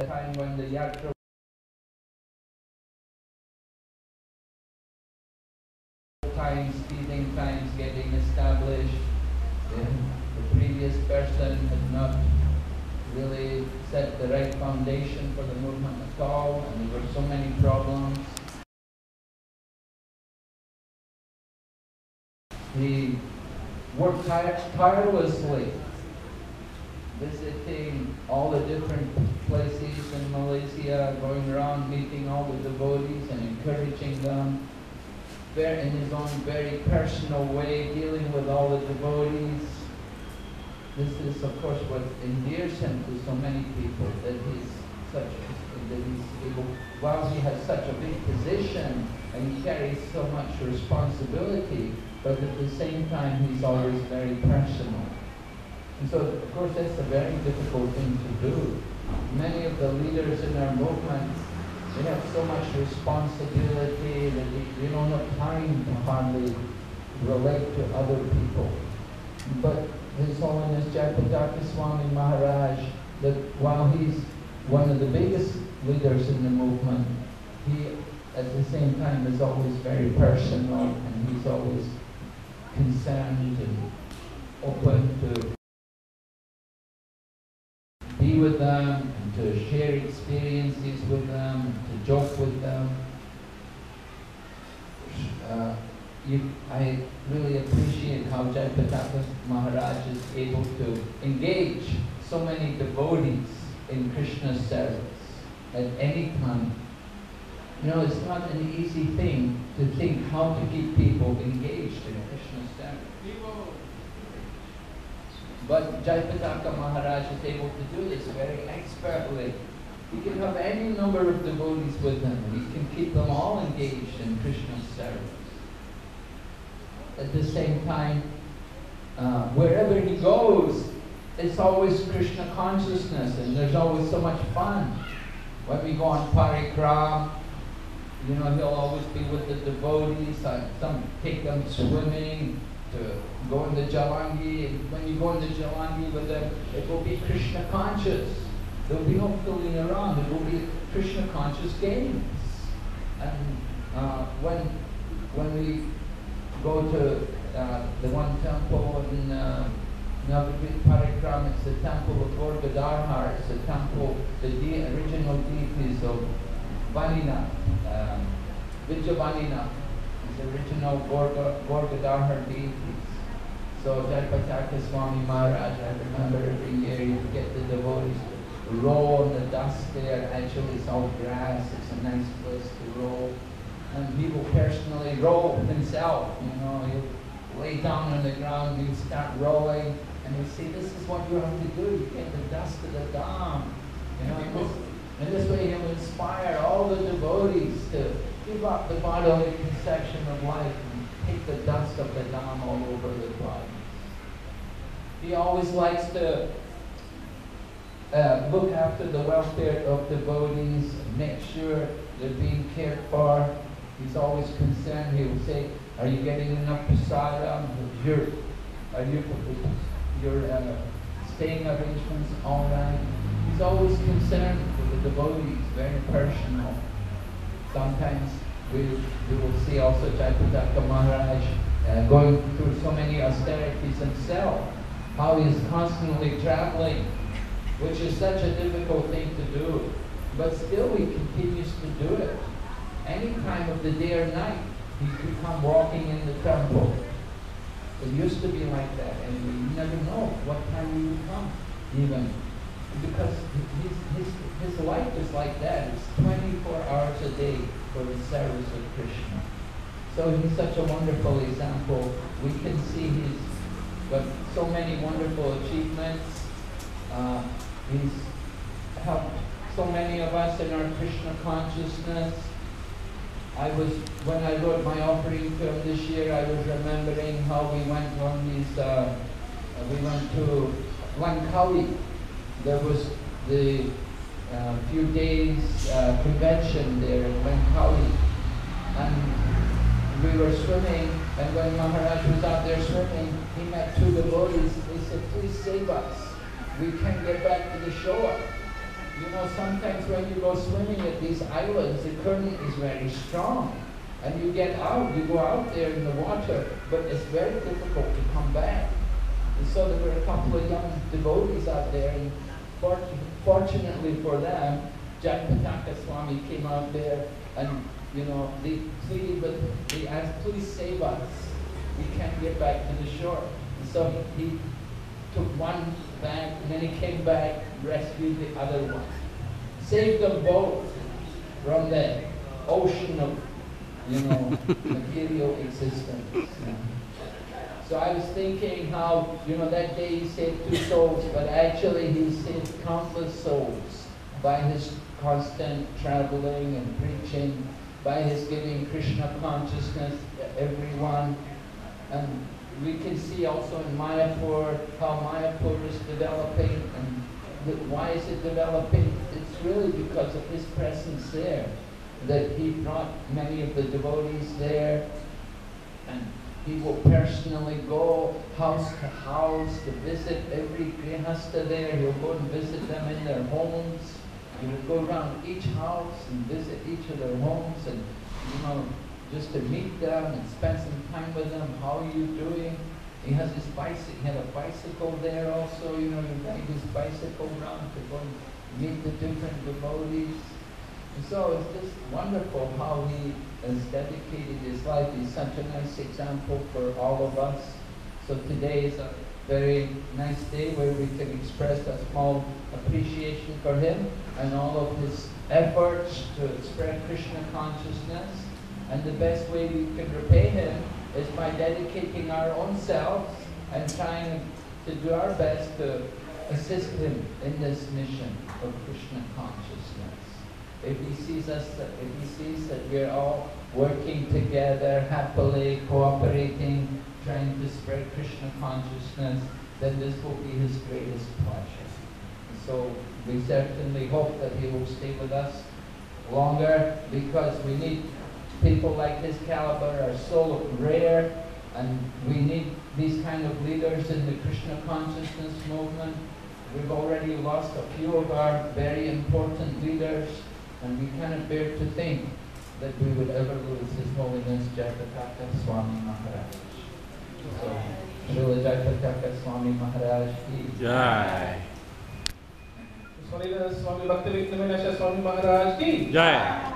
time when the yatra speeding times getting established, the previous person had not really set the right foundation for the movement at all, and there were so many problems. He worked tirelessly, visiting all the different places in Malaysia, going around meeting all the devotees and encouraging them, in his own very personal way, dealing with all the devotees. This is, of course, what endears him to so many people, that he's able, while he has such a big position and he carries so much responsibility, but at the same time he's always very personal. And so, of course, that's a very difficult thing to do. Many of the leaders in our movement, they have so much responsibility that they don't have time to hardly relate to other people. But His Holiness Jayapataka Swami Maharaj, that while he's one of the biggest leaders in the movement, he at the same time is always very personal, and he's always concerned and open to be with them, and to share experiences with them, and to joke with them. I really appreciate how Jayapataka Maharaj is able to engage so many devotees in Krishna's service at any time. You know, it's not an easy thing to think how to keep people engaged in Krishna's service. But Jayapataka Maharaj is able to do this very expertly. He can have any number of devotees with him, and he can keep them all engaged in Krishna's service. At the same time, wherever he goes, it's always Krishna consciousness, and there's always so much fun. When we go on parikram, you know, he'll always be with the devotees. Some take them swimming, to go in the Jalangi, and when you go in the Jalangi with them, it will be Krishna conscious. There will be no fooling around. It will be Krishna conscious games. And when we go to the one temple in Navagrit Parikram, it's the temple of Gorgadharhar. It's the temple, the original deities of Vaninath, Vijayavaninath. The original Gorgadharhar deities. So Jayapataka Swami Maharaj, I remember every year you get the devotees to roll in the dust there. Actually it's all grass, it's a nice place to roll. And he will personally roll himself, you know, he'll lay down on the ground, he'll start rolling, and he'll say, this is what you have to do, you get the dust of the Dham. You know, in this way he'll inspire all the devotees to give up the bodily conception of life and take the dust of the Dham all over the body. He always likes to look after the welfare of devotees, make sure they're being cared for. He's always concerned. He will say, are you getting enough prasadam? Are your staying arrangements all right? He's always concerned with the devotees, very personal. Sometimes we will see also Jayapataka Maharaj going through so many austerities himself, how he is constantly traveling, which is such a difficult thing to do, but still he continues to do it. Any time of the day or night, he could come walking in the temple. It used to be like that, and we never know what time he would come, even. Because his life is like that. It's 24 hours a day for the service of Krishna. So he's such a wonderful example. We can see he's got so many wonderful achievements. He's helped so many of us in our Krishna consciousness. When I wrote my offering to him this year, I was remembering how we went on these, we went to Langkawi. There was the few days convention there in Langkawi, and we were swimming, and when Maharaj was out there swimming, he met two devotees. They said, please save us. We can't get back to the shore. you know, sometimes when you go swimming at these islands, the current is very strong. And you get out, you go out there in the water, but it's very difficult to come back. And so there were a couple of young devotees out there, and fortunately for them, Jayapataka Swami came out there and, you know, they pleaded with, they asked, please save us. We can't get back to the shore. And so he took one back, and then he came back, rescued the other one. Saved them both from the ocean of, you know, material existence. So I was thinking how, you know, that day he saved 2 souls, but actually he saved countless souls by his constant traveling and preaching, by his giving Krishna consciousness to everyone. And we can see also in Mayapur how Mayapur is developing, and why is it developing? It's really because of his presence there, that he brought many of the devotees there, and he will personally go house to house to visit every grihastha there. He'll go and visit them in their homes. He will go around each house and visit each of their homes, and, you know, just to meet them and spend some time with them. How are you doing? He has his bicycle. He had a bicycle there also. You know, he ride his bicycle around to go and meet the different devotees. And so it's just wonderful how he has dedicated his life. He's such a nice example for all of us. So today is a very nice day where we can express a small appreciation for him and all of his efforts to spread Krishna consciousness. And the best way we can repay him is by dedicating our own selves and trying to do our best to assist him in this mission of Krishna consciousness. If he sees us, if he sees that we're all working together, happily cooperating, trying to spread Krishna consciousness, then this will be his greatest pleasure. So we certainly hope that he will stay with us longer, because we need people like his caliber, are so rare, and we need these kind of leaders in the Krishna consciousness movement. We've already lost a few of our very important leaders, and we cannot bear to think that we would ever lose His Holiness Jayapataka Swami Maharaj. So, Srila Jayapataka Swami Maharaj ki Jai. His Holiness Swami Bhaktivedanta Swami Maharaj ki Jai.